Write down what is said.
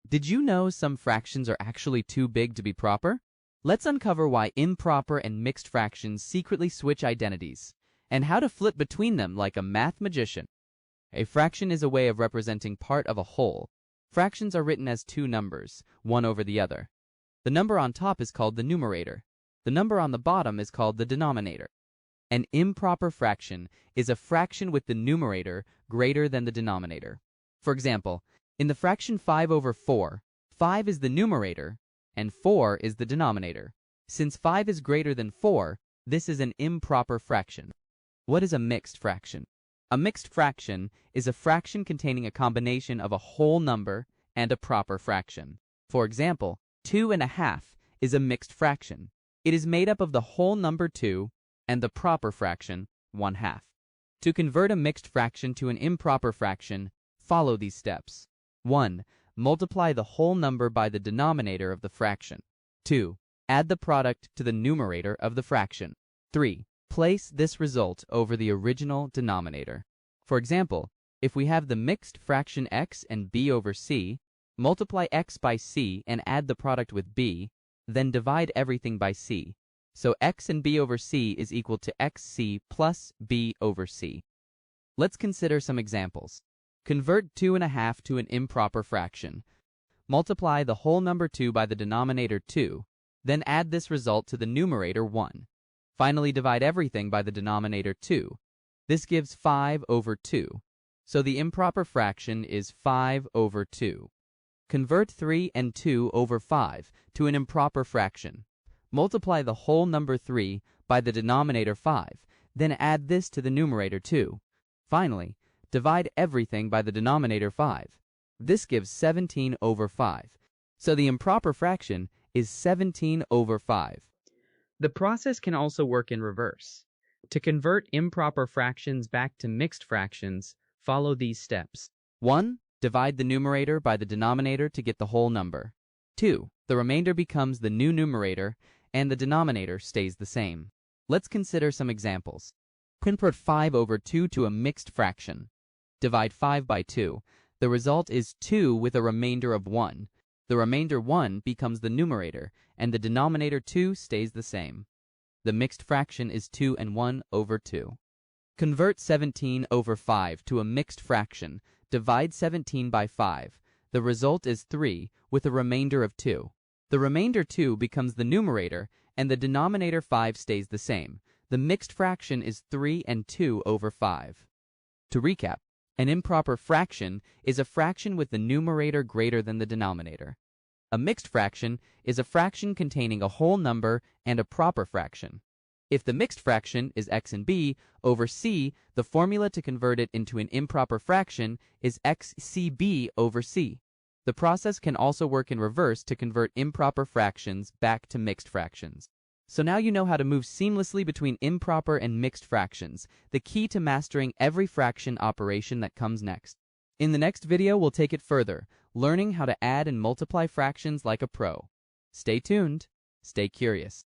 Did you know some fractions are actually too big to be proper? Let's uncover why improper and mixed fractions secretly switch identities, and how to flip between them like a math magician. A fraction is a way of representing part of a whole. Fractions are written as two numbers, one over the other. The number on top is called the numerator. The number on the bottom is called the denominator. An improper fraction is a fraction with the numerator greater than the denominator. For example, in the fraction 5 over 4, 5 is the numerator and 4 is the denominator. Since 5 is greater than 4, this is an improper fraction. What is a mixed fraction? A mixed fraction is a fraction containing a combination of a whole number and a proper fraction. For example, 2½ is a mixed fraction. It is made up of the whole number 2 and the proper fraction 1/2. To convert a mixed fraction to an improper fraction, follow these steps. 1. Multiply the whole number by the denominator of the fraction. 2. Add the product to the numerator of the fraction. 3. Place this result over the original denominator. For example, if we have the mixed fraction x and b over c, multiply x by c and add the product with b, then divide everything by c. So x and b over c is equal to xc plus b over c. Let's consider some examples. Convert 2½ to an improper fraction. Multiply the whole number 2 by the denominator 2, then add this result to the numerator 1. Finally, divide everything by the denominator 2. This gives 5 over 2. So the improper fraction is 5 over 2. Convert 3 and 2 over 5 to an improper fraction. Multiply the whole number 3 by the denominator 5, then add this to the numerator 2. Finally, divide everything by the denominator 5. This gives 17 over 5. So the improper fraction is 17 over 5. The process can also work in reverse. To convert improper fractions back to mixed fractions, follow these steps. 1. Divide the numerator by the denominator to get the whole number. 2. The remainder becomes the new numerator, and the denominator stays the same. Let's consider some examples. Convert 5 over 2 to a mixed fraction. Divide 5 by 2. The result is 2 with a remainder of 1. The remainder 1 becomes the numerator, and the denominator 2 stays the same. The mixed fraction is 2 and 1 over 2. Convert 17 over 5 to a mixed fraction. Divide 17 by 5. The result is 3 with a remainder of 2. The remainder 2 becomes the numerator, and the denominator 5 stays the same. The mixed fraction is 3 and 2 over 5. To recap, an improper fraction is a fraction with the numerator greater than the denominator. A mixed fraction is a fraction containing a whole number and a proper fraction. If the mixed fraction is x and b over c, the formula to convert it into an improper fraction is xcb over c. The process can also work in reverse to convert improper fractions back to mixed fractions. So now you know how to move seamlessly between improper and mixed fractions, the key to mastering every fraction operation that comes next. In the next video, we'll take it further, learning how to add and multiply fractions like a pro. Stay tuned, stay curious.